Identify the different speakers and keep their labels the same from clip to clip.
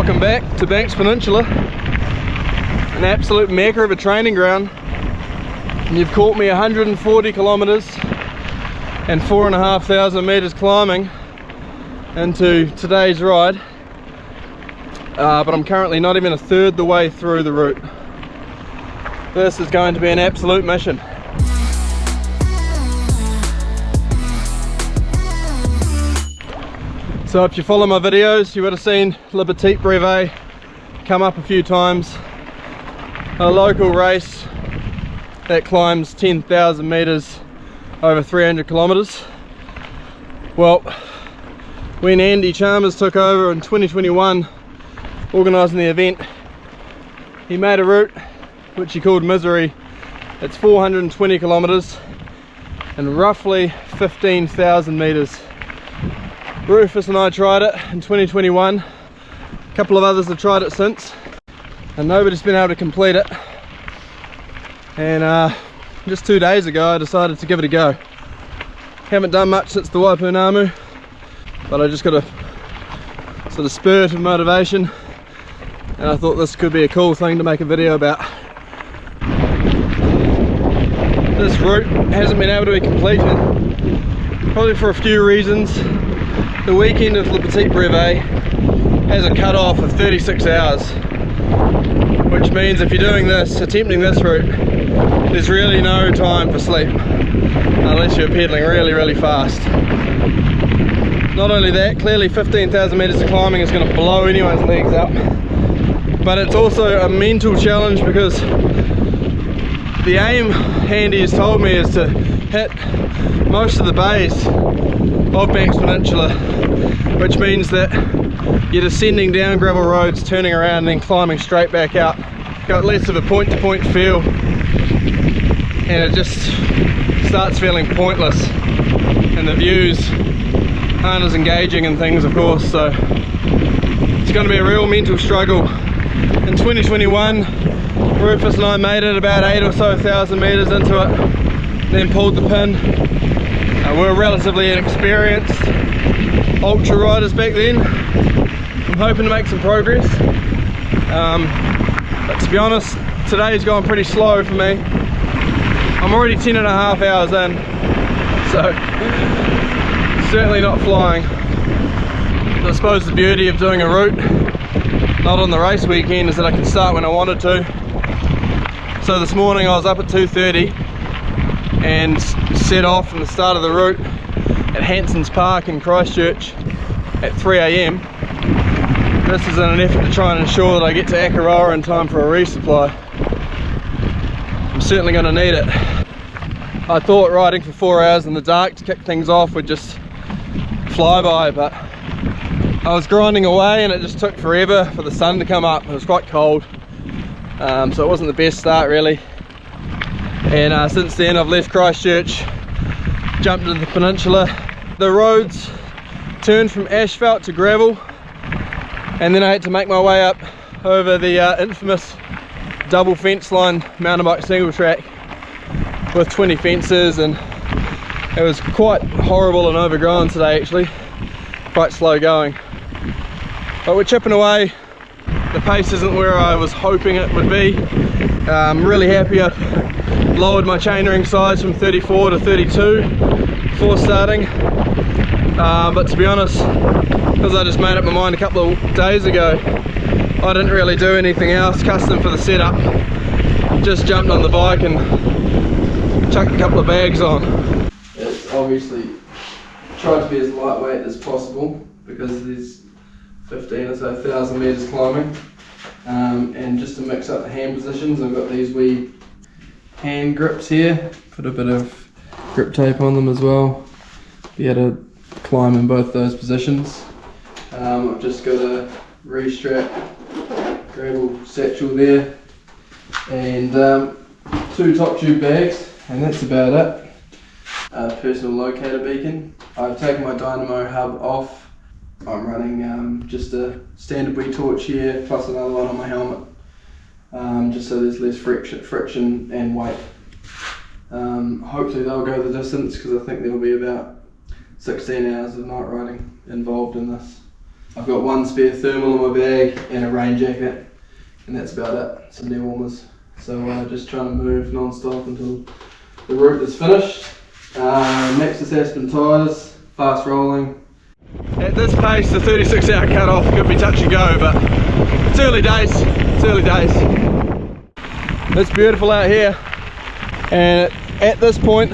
Speaker 1: Welcome back to Banks Peninsula, an absolute mecca of a training ground. And you've caught me 140 kilometres and 4,500 metres climbing into today's ride, but I'm currently not even a third the way through the route. This is going to be an absolute mission. So if you follow my videos, you would have seen the Petit Brevet come up a few times. A local race that climbs 10,000 metres over 300 kilometres. Well, when Andy Chalmers took over in 2021 organising the event, he made a route which he called Misery. It's 420 kilometres and roughly 15,000 metres. Rufus and I tried it in 2021, a couple of others have tried it since, and nobody's been able to complete it. And just 2 days ago I decided to give it a go. Haven't done much since the Waipunamu, but I just got a sort of spurt of motivation, and I thought this could be a cool thing to make a video about. This route hasn't been able to be completed, probably for a few reasons. The weekend of the Petit Brevet has a cut-off of 36 hours, which means if you're doing this, attempting this route, there's really no time for sleep unless you're pedaling really fast. Not only that, clearly 15,000 metres of climbing is going to blow anyone's legs up, but it's also a mental challenge because the aim, Andy has told me, is to hit most of the bays of Banks Peninsula, which means that you're descending down gravel roads, turning around and then climbing straight back out. Got less of a point-to-point feel, and it just starts feeling pointless, and the views aren't as engaging and things, of course, so it's going to be a real mental struggle. In 2021 Rufus and I made it about 8,000 or so metres into it, then pulled the pin. We're relatively inexperienced ultra riders back then. I'm hoping to make some progress, but to be honest, today's gone pretty slow for me. I'm already 10.5 hours in, so certainly not flying. But I suppose the beauty of doing a route not on the race weekend is that I can start when I wanted to. So this morning I was up at 2:30 and set off from the start of the route at Hanson's Park in Christchurch at 3 AM. This is in an effort to try and ensure that I get to Akaroa in time for a resupply. I'm certainly going to need it. I thought riding for 4 hours in the dark to kick things off would just fly by, but I was grinding away and it just took forever for the sun to come up. It was quite cold, so it wasn't the best start really. And since then I've left Christchurch, jumped into the peninsula. The roads turned from asphalt to gravel, and then I had to make my way up over the infamous double fence line mountain bike single track with 20 fences, and it was quite horrible and overgrown today actually, quite slow going. But we're chipping away. The pace isn't where I was hoping it would be. I'm really happy I've lowered my chainring size from 34 to 32 before starting, but to be honest, because I just made up my mind a couple of days ago, I didn't really do anything else custom for the setup. Just jumped on the bike and chucked a couple of bags on. It's obviously tried to be as lightweight as possible because there's 15 or so thousand metres climbing, and just to mix up the hand positions, I've got these wee hand grips here, put a bit of grip tape on them as well, be able to climb in both those positions. I've just got a restrap gravel satchel there, and 2 top tube bags, and that's about it. Personal locator beacon. I've taken my dynamo hub off. I'm running just a standard wee torch here, plus another one on my helmet, just so there's less friction and weight. Hopefully they'll go the distance, because I think there'll be about 16 hours of night riding involved in this. I've got one spare thermal in my bag and a rain jacket, and that's about it. Some knee warmers. So just trying to move non-stop until the route is finished. Maxxis Aspen tyres, fast rolling. At this pace, the 36-hour cut-off could be touch and go, but it's early days. It's early days. It's beautiful out here, and at this point,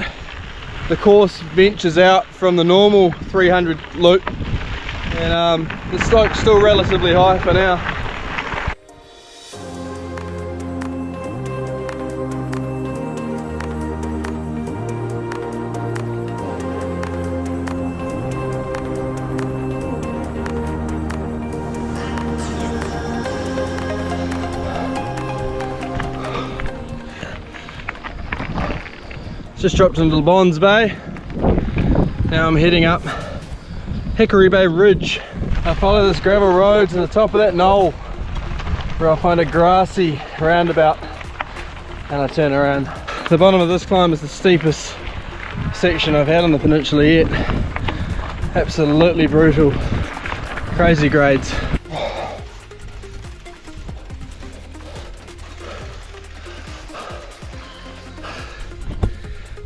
Speaker 1: the course ventures out from the normal 300 loop, and the slope's still relatively high for now. Just dropped into the Bonds Bay. Now I'm heading up Hickory Bay Ridge. I follow this gravel road to the top of that knoll where I'll find a grassy roundabout and I turn around. The bottom of this climb is the steepest section I've had on the peninsula yet. Absolutely brutal. Crazy grades.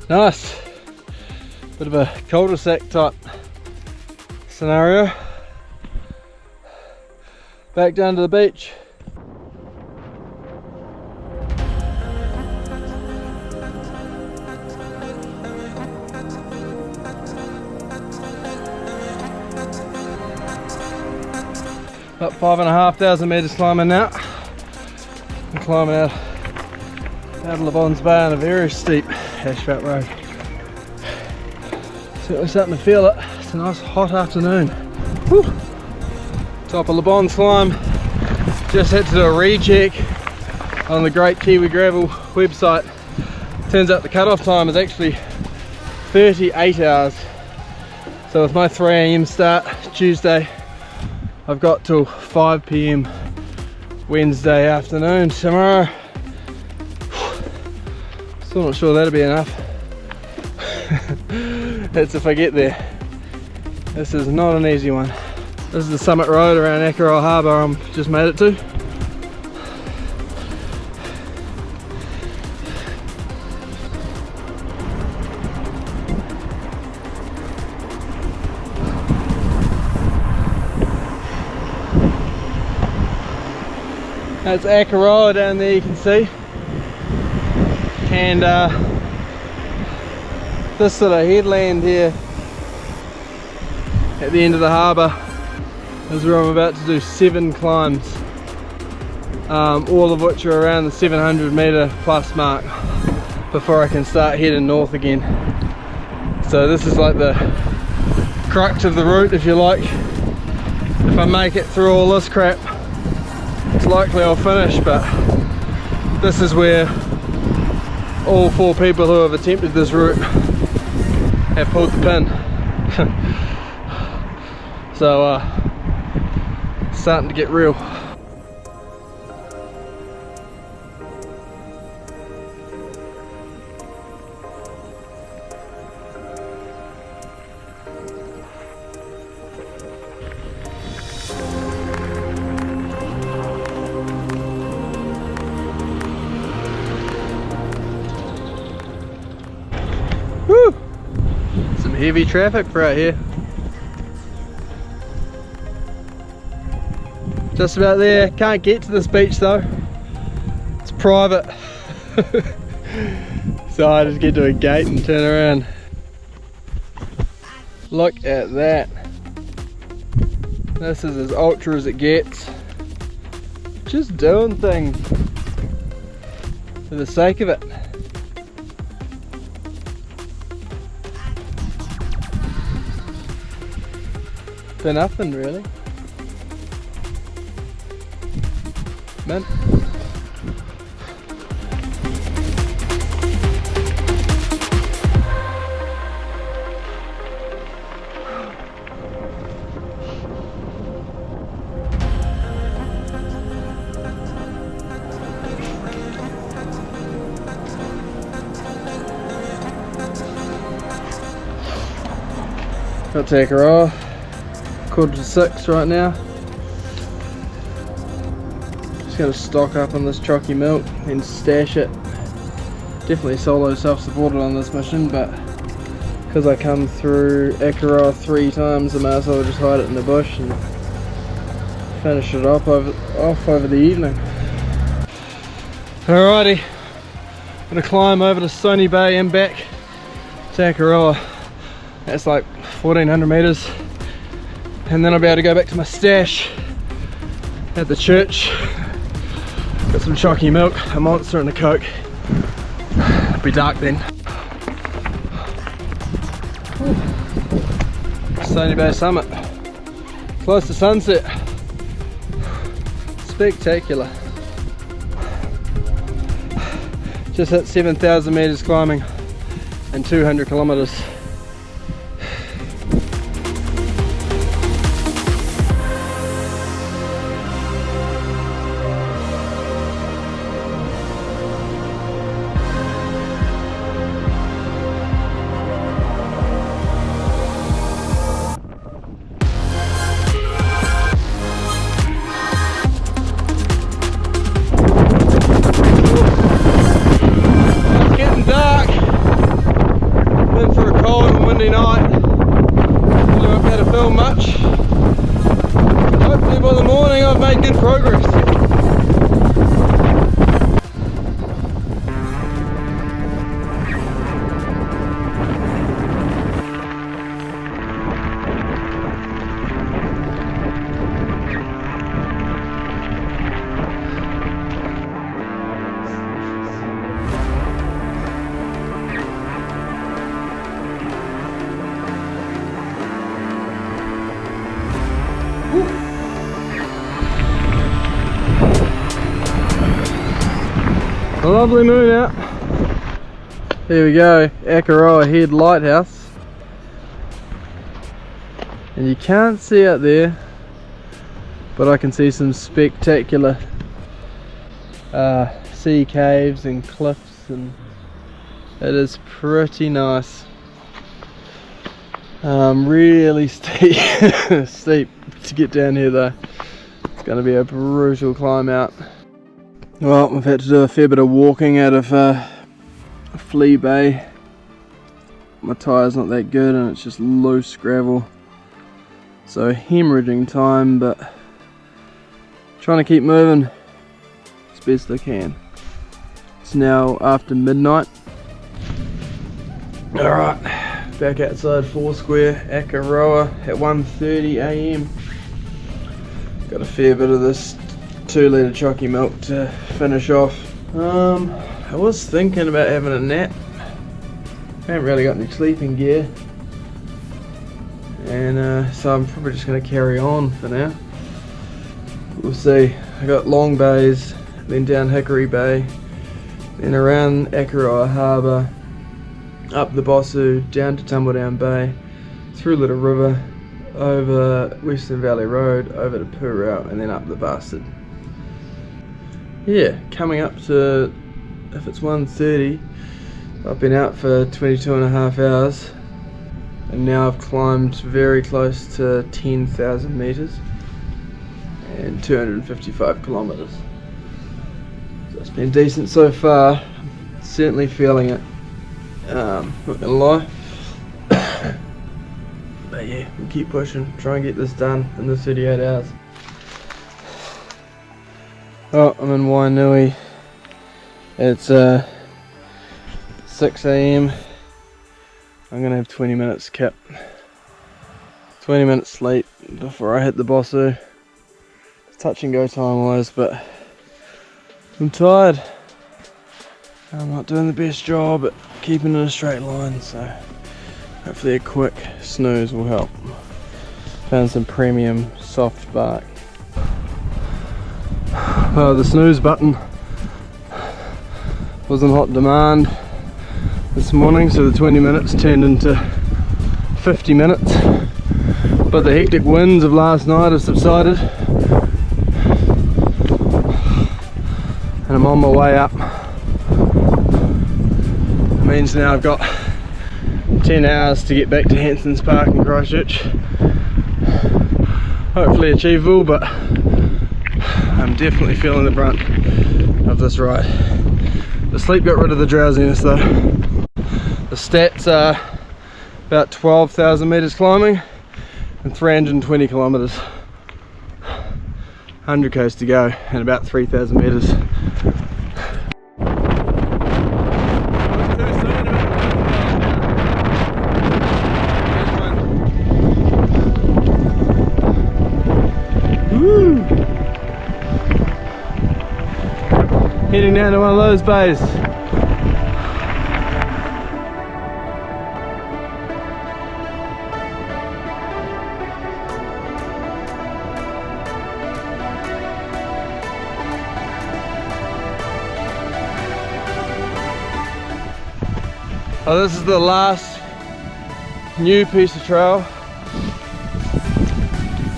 Speaker 1: Nice. Bit of a cul-de-sac type scenario. Back down to the beach. About 5,500 metres climbing now. I'm climbing out of Le Bon's Bay on a very steep asphalt road. Certainly starting to feel it. It's a nice hot afternoon. Whew. Top of Le Bon's climb. Just had to do a recheck on the Great Kiwi Gravel website. Turns out the cut-off time is actually 38 hours. So with my 3 AM start Tuesday, I've got till 5 PM Wednesday afternoon. Tomorrow, still not sure that'll be enough. That's if I get there. This is not an easy one. This is the summit road around Ackrow Harbour I'm just made it to. That's Ackrow down there, you can see. And this sort of headland here at the end of the harbour is where I'm about to do 7 climbs, all of which are around the 700 metre plus mark before I can start heading north again. So this is like the crux of the route, if you like. If I make it through all this crap, it's likely I'll finish, but this is where all 4 people who have attempted this route have pulled the pin. So it's starting to get real. Woo! Some heavy traffic right here. Just about there. Can't get to this beach though. It's private. So I just get to a gate and turn around. Look at that. This is as ultra as it gets. Just doing things for the sake of it. For nothing really. Man. Got to take her off. 5:45 right now. Just gonna stock up on this chalky milk and stash it. Definitely solo self-supported on this mission, but because I come through Akaroa 3 times, I may as well just hide it in the bush and finish it off over the evening. Alrighty, gonna climb over to Sony Bay and back to Akaroa. That's like 1400 meters, and then I'll be able to go back to my stash at the church. Got some chalky milk, a Monster and a Coke. It'll be dark then. Sony Bay summit, close to sunset. Spectacular. Just hit 7,000 meters climbing and 200 kilometers. Night. Really won't be able to film much. Hopefully by the morning I've made good progress. A lovely moon out. Here we go, Akaroa Head Lighthouse. And you can't see out there, but I can see some spectacular sea caves and cliffs, and it is pretty nice. Really steep, steep to get down here though. It's going to be a brutal climb out. Well, we've had to do a fair bit of walking out of Flea Bay. My tyre's not that good and it's just loose gravel. So hemorrhaging time, but trying to keep moving as best I can. It's now after midnight. Alright, back outside Foursquare, Akaroa at 1:30 AM. Got a fair bit of this 2 litre chalky milk to finish off. I was thinking about having a nap. I haven't really got any sleeping gear, and so I'm probably just going to carry on for now. We'll see. I got Long Bays, then down Hickory Bay, then around Akaroa Harbour, up the Bossu, down to Tumbledown Bay, through Little River, over Western Valley Road, over to Purau, and then up the Bastard. Yeah, coming up to, if it's 1:30, I've been out for 22.5 hours, and now I've climbed very close to 10,000 meters and 255 kilometers. So it's been decent so far. Certainly feeling it. Not gonna lie. But yeah, we'll keep pushing, try and get this done in the 38 hours. Oh, I'm in Wainui. It's 6 AM. I'm gonna have 20 minutes kip. 20 minutes sleep before I hit the Bossu. It's touch and go time wise, but I'm tired. I'm not doing the best job at keeping in a straight line, so hopefully a quick snooze will help. Found some premium soft bark. The snooze button was in hot demand this morning, so the 20 minutes turned into 50 minutes. But the hectic winds of last night have subsided, and I'm on my way up. It means now I've got 10 hours to get back to Hanson's Park in Christchurch. hopefully achievable, but I'm definitely feeling the brunt of this ride. The sleep got rid of the drowsiness though. The stats are about 12,000 meters climbing and 320 kilometers. 100 k's to go and about 3,000 meters. Woo! Heading down to one of those bays. Oh, this is the last new piece of trail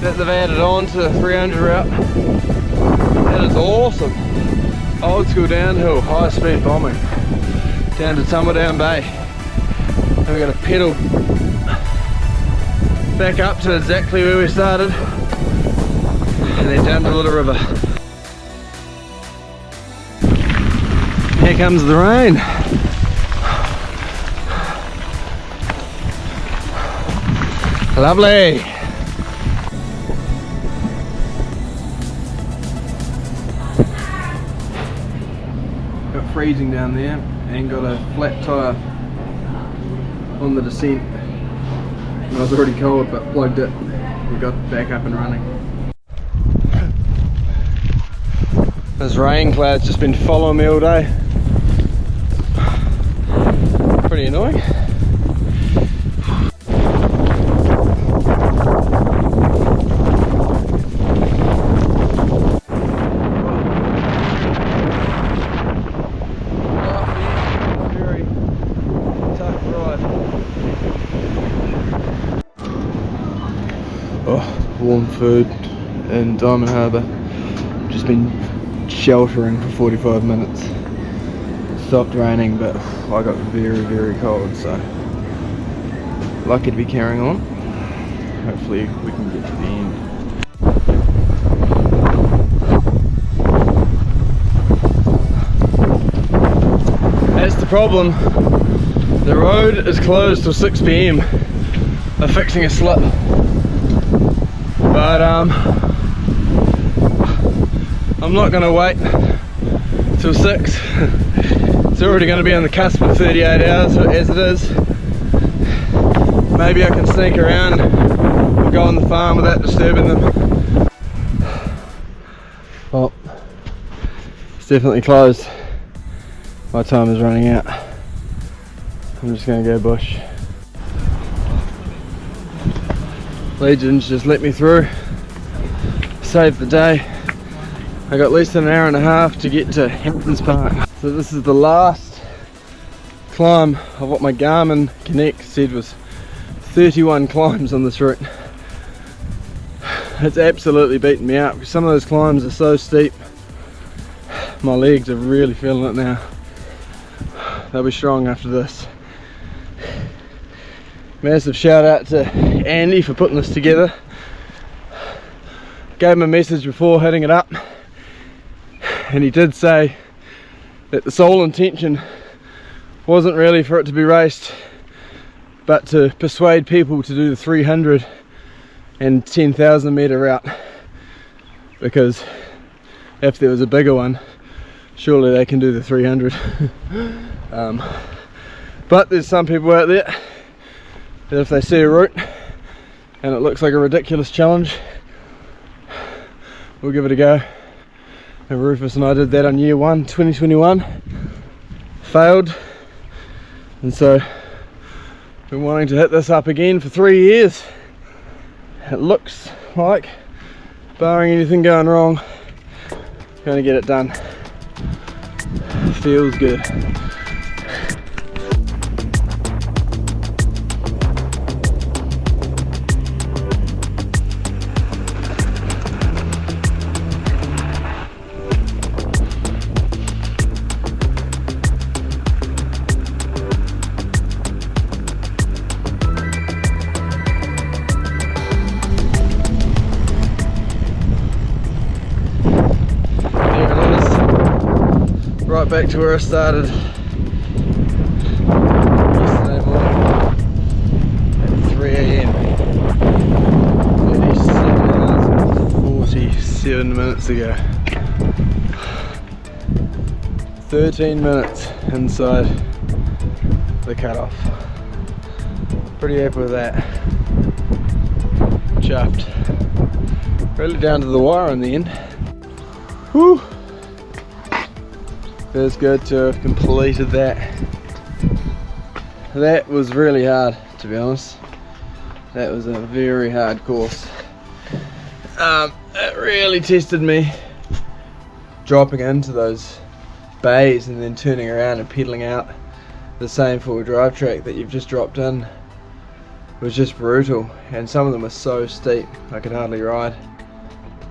Speaker 1: that they've added on to the 300 route. That is awesome. Old school downhill, high speed bombing down to Tumbledown Bay. And we're going to pedal back up to exactly where we started and then down to the little river. Here comes the rain. Lovely. Got freezing down there and got a flat tyre on the descent. I was already cold but plugged it. We got back up and running. This rain cloud's just been following me all day. Pretty annoying. Warm food in Diamond Harbour. Just been sheltering for 45 minutes. Stopped raining, but I got very cold, so lucky to be carrying on. Hopefully we can get to the end. That's the problem. The road is closed till 6 PM. They're fixing a slip. But I'm not going to wait till 6. It's already going to be on the cusp of 38 hours as it is. Maybe I can sneak around and go on the farm without disturbing them. Well, it's definitely closed. My time is running out. I'm just going to go bush. Legends just let me through, saved the day. I got less than an hour and a half to get to Hamptons Park. So this is the last climb of what my Garmin Connect said was 31 climbs on this route. It's absolutely beaten me out because some of those climbs are so steep. My legs are really feeling it now. They'll be strong after this. Massive shout out to Andy for putting this together. Gave him a message before hitting it up, and he did say that the sole intention wasn't really for it to be raced, but to persuade people to do the 300 and 10,000 meter route, because if there was a bigger one, surely they can do the 300. But there's some people out there that if they see a route and it looks like a ridiculous challenge, we'll give it a go. And Rufus and I did that on year 1 2021, failed, and so been wanting to hit this up again for 3 years. It looks like, barring anything going wrong, going to get it done. Feels good. right back to where I started yesterday morning at 3 AM. 37 hours and 47 minutes ago. 13 minutes inside the cutoff. Pretty happy with that. Chuffed. Really down to the wire in the end. Whew. Feels good to have completed that. That was really hard, to be honest. That was a very hard course. It really tested me, dropping into those bays and then turning around and pedaling out the same four-wheel drive track that you've just dropped in. It was just brutal, and some of them were so steep I could hardly ride.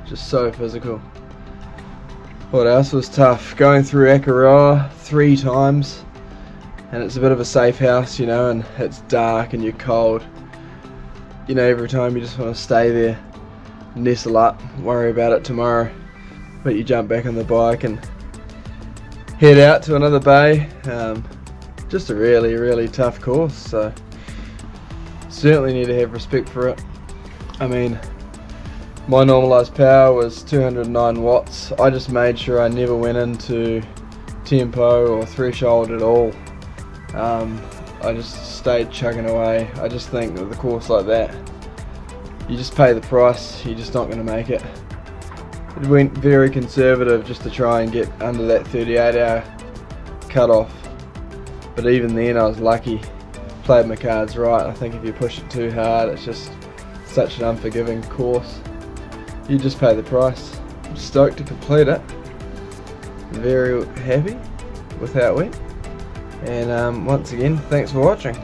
Speaker 1: Just so physical. What else was tough? Going through Akaroa 3 times, and it's a bit of a safe house, you know, and it's dark and you're cold. You know, every time you just want to stay there, nestle up, worry about it tomorrow. But you jump back on the bike and head out to another bay. Just a really, really tough course, so certainly need to have respect for it. I mean, my normalised power was 209 watts. I just made sure I never went into tempo or threshold at all. I just stayed chugging away. I just think with a course like that, you just pay the price, you're just not going to make it. It went very conservative just to try and get under that 38-hour cut-off. But even then I was lucky, played my cards right. I think if you push it too hard, it's just such an unforgiving course. You just pay the price. I'm stoked to complete it. Very happy with how it went. And once again, thanks for watching.